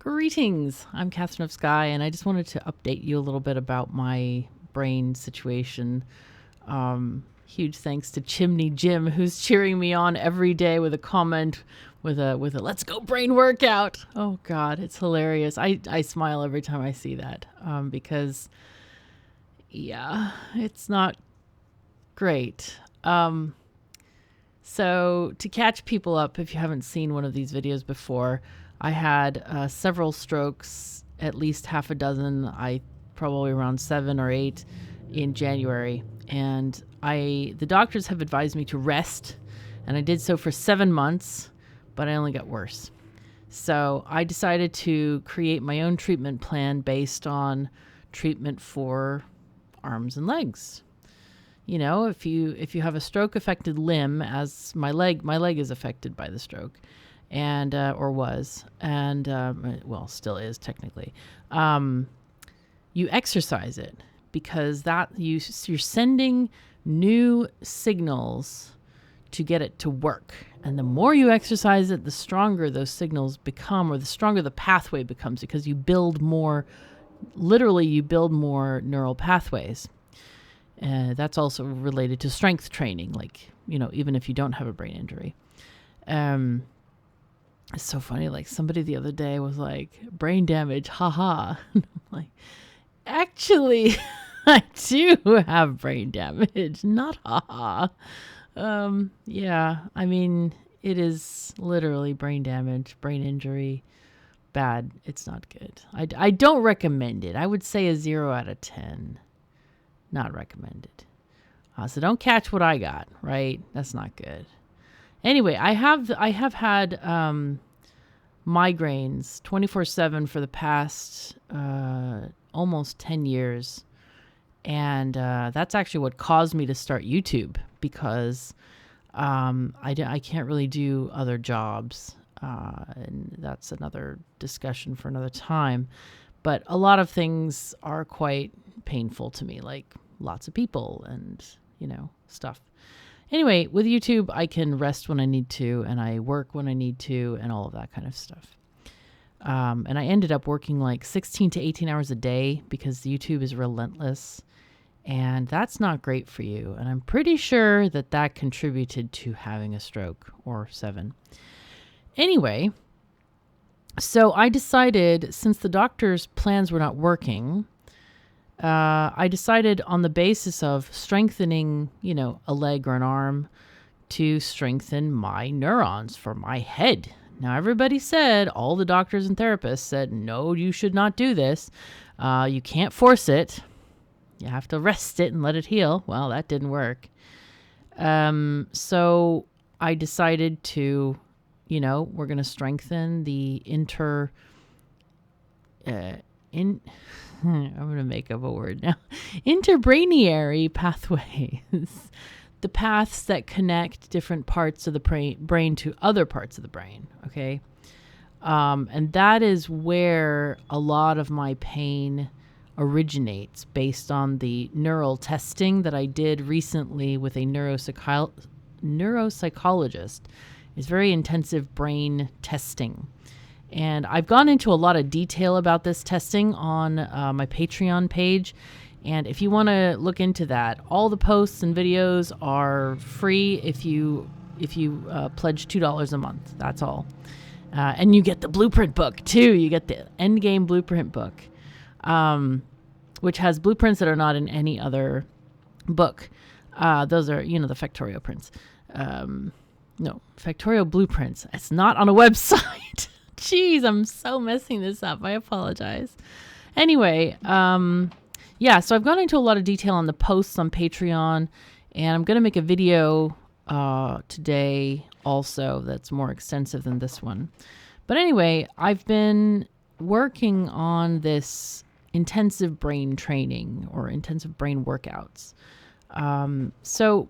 Greetings. I'm KatherineOfSky, and I just wanted to update you a little bit about my brain situation. Huge thanks to Chimney Jim, who's cheering me on every day with a comment, with a "Let's go brain workout." Oh God, it's hilarious. I smile every time I see that because, yeah, it's not great. So to catch people up, if you haven't seen one of these videos before, I had several strokes, at least half a dozen, probably around 7 or 8 in January. And the doctors have advised me to rest, and I did so for 7 months, but I only got worse. So I decided to create my own treatment plan based on treatment for arms and legs. You know, if you have a stroke affected limb, as my leg is affected by the stroke, and or was, and well, still is technically, you exercise it, because that you're sending new signals to get it to work. And the more you exercise it, the stronger those signals become, or the stronger the pathway becomes, because you build more, literally you build more neural pathways. That's also related to strength training, like, you know, even if you don't have a brain injury. It's so funny, like somebody the other day was like, brain damage, haha. I'm like, actually, I do have brain damage, not haha. Yeah, I mean, it is literally brain damage, brain injury, bad. It's not good. I don't recommend it. I would say a 0 out of 10. Not recommended. So don't catch what I got, right? That's not good. Anyway, I have had migraines 24/7 for the past almost 10 years. And that's actually what caused me to start YouTube, because I can't really do other jobs. And that's another discussion for another time. But a lot of things are quite painful to me, like lots of people and, you know, stuff. Anyway, with YouTube, I can rest when I need to, and I work when I need to, and all of that kind of stuff. And I ended up working like 16 to 18 hours a day, because YouTube is relentless, and that's not great for you. And I'm pretty sure that contributed to having a stroke, or 7. Anyway, so I decided, since the doctor's plans were not working, I decided, on the basis of strengthening, you know, a leg or an arm, to strengthen my neurons for my head. Now, everybody said, all the doctors and therapists said, no, you should not do this. You can't force it. You have to rest it and let it heal. Well, that didn't work. So I decided to, you know, we're going to strengthen the I'm going to make up a word now. Interbrainiary pathways. The paths that connect different parts of the brain to other parts of the brain. Okay. And that is where a lot of my pain originates, based on the neural testing that I did recently with a neuropsychologist. It's very intensive brain testing. And I've gone into a lot of detail about this testing on my Patreon page. And if you want to look into that, all the posts and videos are free if you pledge $2 a month. That's all. And you get the blueprint book too. You get the Endgame blueprint book, which has blueprints that are not in any other book. Those are, you know, the Factorio prints. No, Factorio blueprints. It's not on a website. Jeez, I'm so messing this up. I apologize. Anyway, yeah, so I've gone into a lot of detail on the posts on Patreon, and I'm going to make a video today also that's more extensive than this one. But anyway, I've been working on this intensive brain training, or intensive brain workouts. So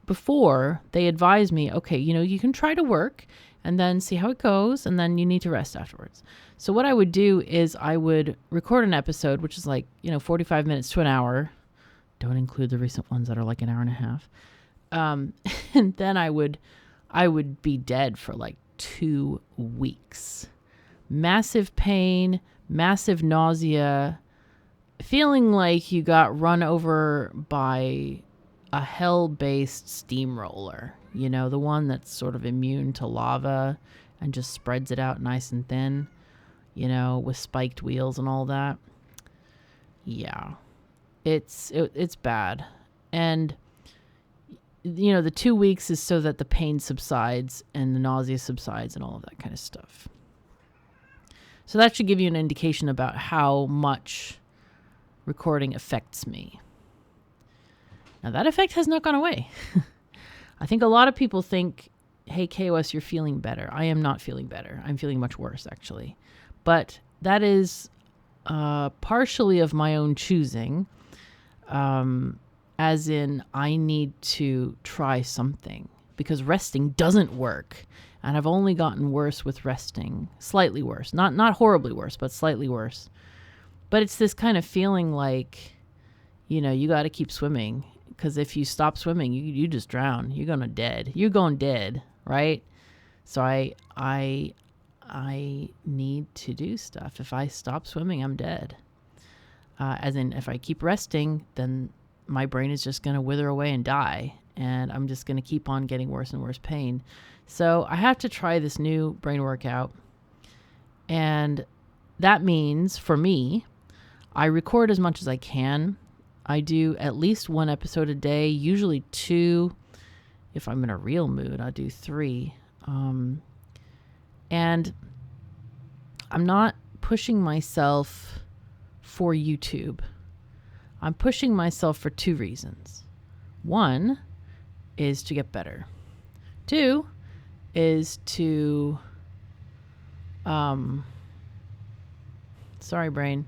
before, they advised me, okay, you know, you can try to work and then see how it goes, and then you need to rest afterwards. So what I would do is I would record an episode, which is like, you know, 45 minutes to an hour. Don't include the recent ones that are like an hour and a half. And then I would be dead for like 2 weeks massive pain, massive nausea, feeling like you got run over by a hell-based steamroller, the one that's sort of immune to lava and just spreads it out nice and thin, with spiked wheels and all that. Yeah, it's bad. And, the 2 weeks is so that the pain subsides and the nausea subsides and all of that kind of stuff. So that should give you an indication about how much recording affects me. Now, that effect has not gone away. I think a lot of people think, hey, KOS, you're feeling better. I am not feeling better. I'm feeling much worse, actually. But that is partially of my own choosing, as in I need to try something because resting doesn't work. And I've only gotten worse with resting, slightly worse, not horribly worse, but slightly worse. But it's this kind of feeling like, you got to keep swimming, because if you stop swimming, you just drown. You're going dead, right? So I need to do stuff. If I stop swimming, I'm dead. As in, if I keep resting, then my brain is just going to wither away and die, and I'm just going to keep on getting worse and worse pain. So I have to try this new brain workout, and that means, for me, I record as much as I can. I do at least 1 episode a day, usually 2. If I'm in a real mood, I'll do 3. And I'm not pushing myself for YouTube. I'm pushing myself for 2 reasons. 1 is to get better. 2 is to, sorry, brain.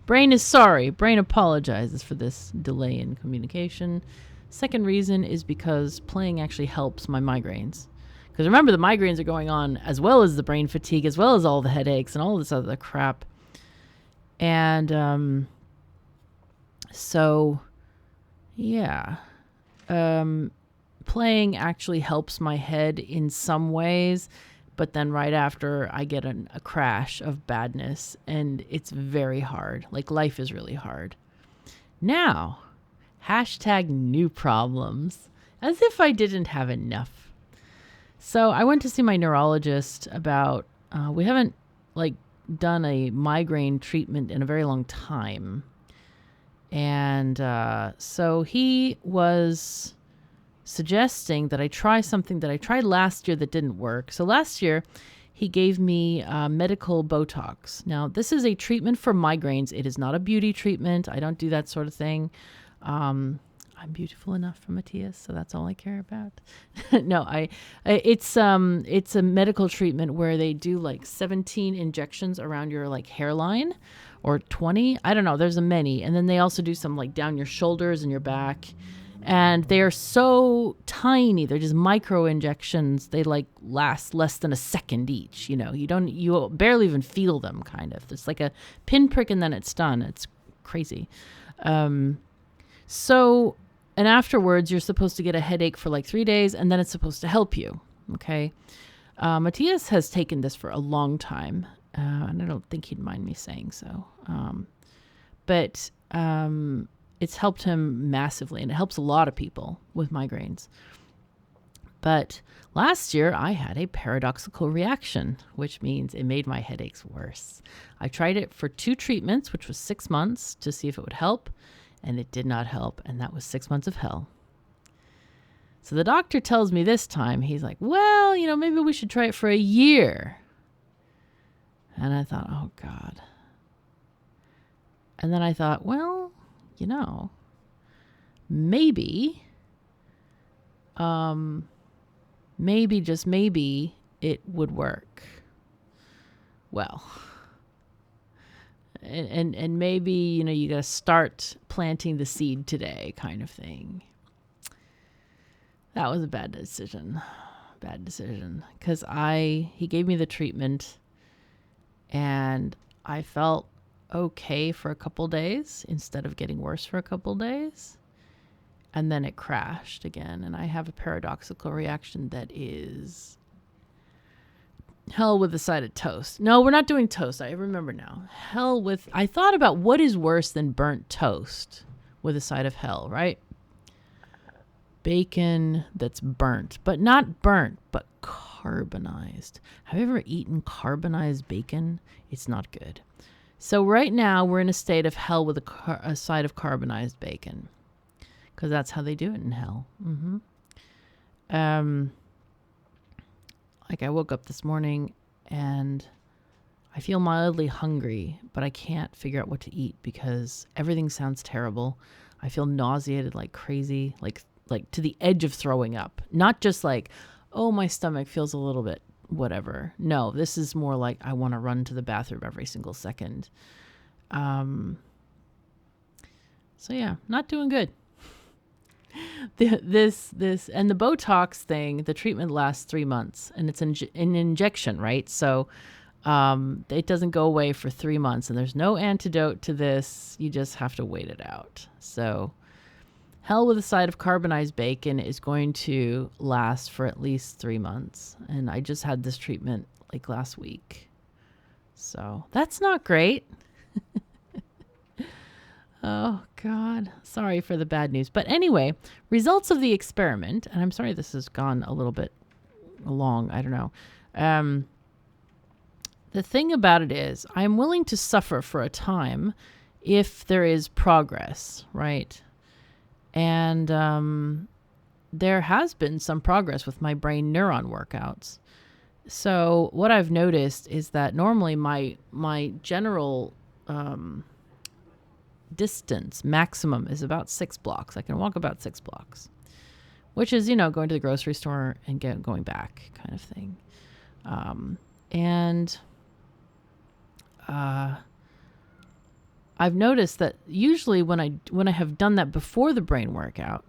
Brain is sorry. Brain apologizes for this delay in communication. Second reason is because playing actually helps my migraines. Because remember, the migraines are going on as well as the brain fatigue, as well as all the headaches and all this other crap. And so, yeah. Playing actually helps my head in some ways. But then right after, I get a crash of badness, and it's very hard. Like, life is really hard. Now, #new problems, as if I didn't have enough. So I went to see my neurologist about, we haven't done a migraine treatment in a very long time. And so he was suggesting that I try something that I tried last year that didn't work. So last year, he gave me medical Botox. Now, this is a treatment for migraines. It is not a beauty treatment. I don't do that sort of thing. I'm beautiful enough for Matthias, so that's all I care about. No, it's a medical treatment where they do 17 injections around your hairline, or 20. I don't know. There's many, and then they also do some down your shoulders and your back. And they are so tiny. They're just micro injections. They last less than a second each. You barely even feel them, kind of. It's like a pinprick and then it's done. It's crazy. So, and afterwards, you're supposed to get a headache for 3 days, and then it's supposed to help you. Okay. Matthias has taken this for a long time. And I don't think he'd mind me saying so. But it's helped him massively, and it helps a lot of people with migraines. But last year, I had a paradoxical reaction, which means it made my headaches worse. I tried it for 2 treatments, which was 6 months, to see if it would help, and it did not help, and that was 6 months of hell. So the doctor tells me this time, he's like, well, maybe we should try it for a year. And I thought, oh, God. And then I thought, well, maybe, just maybe, it would work. Well, and maybe, you got to start planting the seed today, kind of thing. That was a bad decision, because he gave me the treatment, and I felt okay for a couple days instead of getting worse for a couple days. And then it crashed again. And I have a paradoxical reaction that is Hell with a side of toast. No, we're not doing toast. I remember now. I thought about what is worse than burnt toast with a side of hell, right? Bacon that's burnt, but not burnt, but carbonized. Have you ever eaten carbonized bacon? It's not good. So right now we're in a state of hell with a side of carbonized bacon, because that's how they do it in hell. Like I woke up this morning and I feel mildly hungry, but I can't figure out what to eat because everything sounds terrible. I feel nauseated like crazy, like to the edge of throwing up. Not just like, oh, my stomach feels a little bit whatever. No, this is more like I want to run to the bathroom every single second. So yeah, not doing good. This and the Botox thing, the treatment lasts 3 months, and it's an injection, right? So it doesn't go away for 3 months, and there's no antidote to this. You just have to wait it out. So hell with a side of carbonized bacon is going to last for at least 3 months, and I just had this treatment like last week. So that's not great. Oh, God. Sorry for the bad news. But anyway, results of the experiment, and I'm sorry this has gone a little bit long. I don't know. The thing about it is I'm willing to suffer for a time if there is progress, right? And there has been some progress with my brain neuron workouts. So what I've noticed is that normally my general distance maximum is about 6 blocks. I can walk about 6 blocks, which is, going to the grocery store and going back kind of thing. I've noticed that usually when I have done that before the brain workout,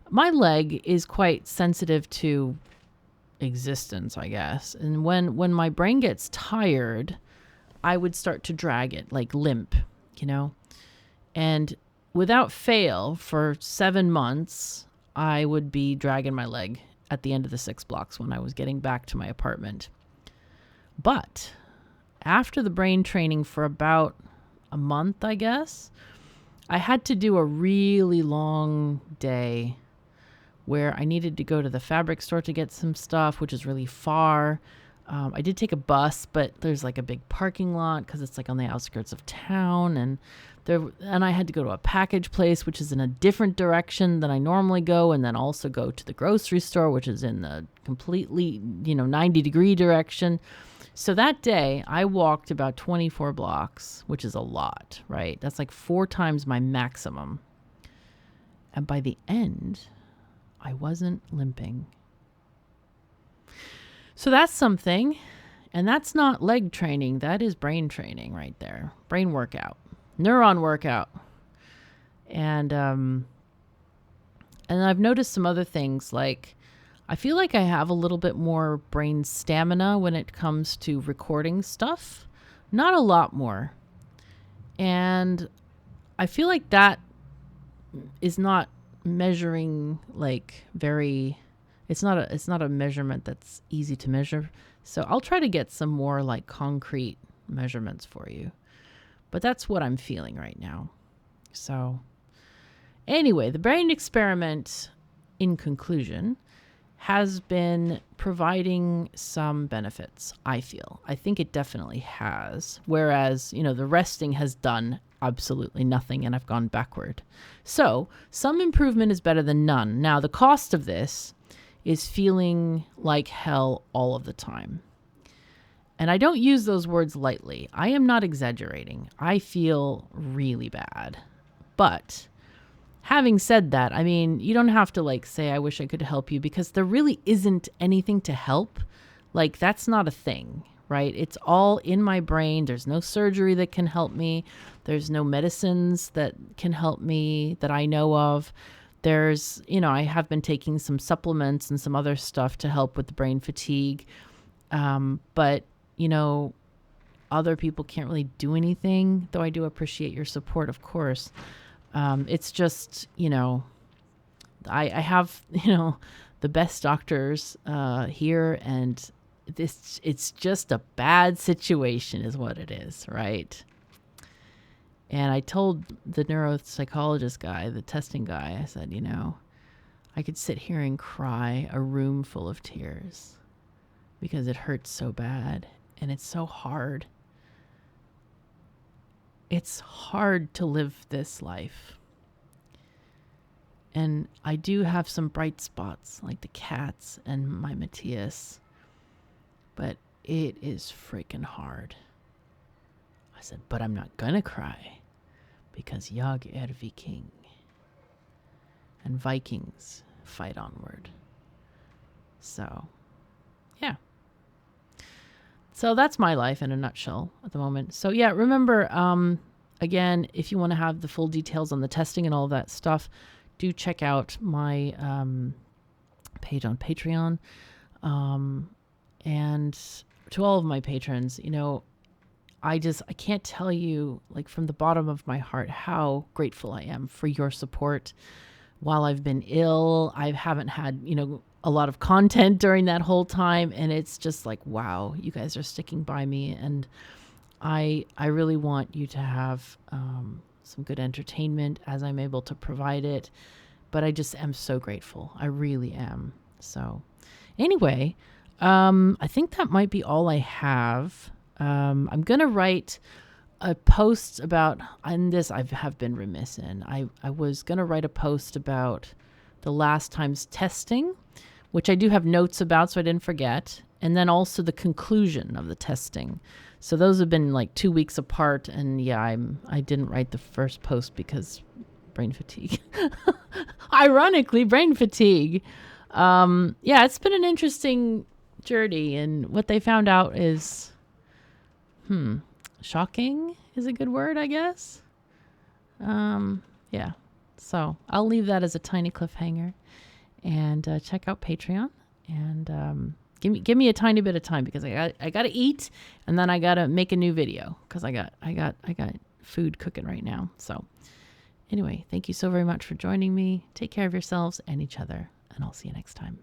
my leg is quite sensitive to existence, I guess. And when my brain gets tired, I would start to drag it, like limp, And without fail, for 7 months, I would be dragging my leg at the end of the 6 blocks when I was getting back to my apartment. But after the brain training for about a month, I guess, I had to do a really long day where I needed to go to the fabric store to get some stuff, which is really far. I did take a bus, but there's like a big parking lot because it's like on the outskirts of town, and I had to go to a package place, which is in a different direction than I normally go, and then also go to the grocery store, which is in the completely 90-degree direction. So that day I walked about 24 blocks, which is a lot, right? That's like 4 times my maximum. And by the end, I wasn't limping. So that's something. And that's not leg training. That is brain training right there. Brain workout. Neuron workout. And I've noticed some other things, like I feel like I have a little bit more brain stamina when it comes to recording stuff. Not a lot more. And I feel like that is not measuring it's not a measurement that's easy to measure. So I'll try to get some more like concrete measurements for you. But that's what I'm feeling right now. So anyway, the brain experiment, in conclusion, has been providing some benefits, I feel. I think it definitely has. Whereas, the resting has done absolutely nothing, and I've gone backward. So some improvement is better than none. Now, the cost of this is feeling like hell all of the time. And I don't use those words lightly. I am not exaggerating. I feel really bad. But having said that, I mean, you don't have to say, I wish I could help you, because there really isn't anything to help. That's not a thing, right? It's all in my brain. There's no surgery that can help me. There's no medicines that can help me that I know of. There's, I have been taking some supplements and some other stuff to help with the brain fatigue. But, other people can't really do anything, though I do appreciate your support, of course. It's just, I have, the best doctors here, and it's just a bad situation is what it is, right? And I told the neuropsychologist guy, the testing guy, I said, I could sit here and cry a room full of tears because it hurts so bad and it's so hard. It's hard to live this life. And I do have some bright spots like the cats and my Matthias, but it is freaking hard. I said, but I'm not gonna cry because jag Viking. And Vikings fight onward. So, yeah. So that's my life in a nutshell at the moment. So yeah, remember, again, if you want to have the full details on the testing and all of that stuff, do check out my page on Patreon. And to all of my patrons, I can't tell you, like, from the bottom of my heart how grateful I am for your support. While I've been ill, I haven't had, a lot of content during that whole time. And it's just like, wow, you guys are sticking by me. And I really want you to have some good entertainment as I'm able to provide it. But I just am so grateful. I really am. So anyway, I think that might be all I have. I'm going to write a post about, and this I have been remiss in. I was going to write a post about the last time's testing, which I do have notes about, so I didn't forget. And then also the conclusion of the testing. So those have been like 2 weeks apart. And yeah, I didn't write the first post because brain fatigue. Ironically, brain fatigue. Yeah, it's been an interesting journey. And what they found out is, shocking is a good word, I guess. Yeah. So I'll leave that as a tiny cliffhanger, and check out Patreon, and give me a tiny bit of time because I got to eat, and then I got to make a new video because I got food cooking right now. So anyway, thank you so very much for joining me. Take care of yourselves and each other, and I'll see you next time.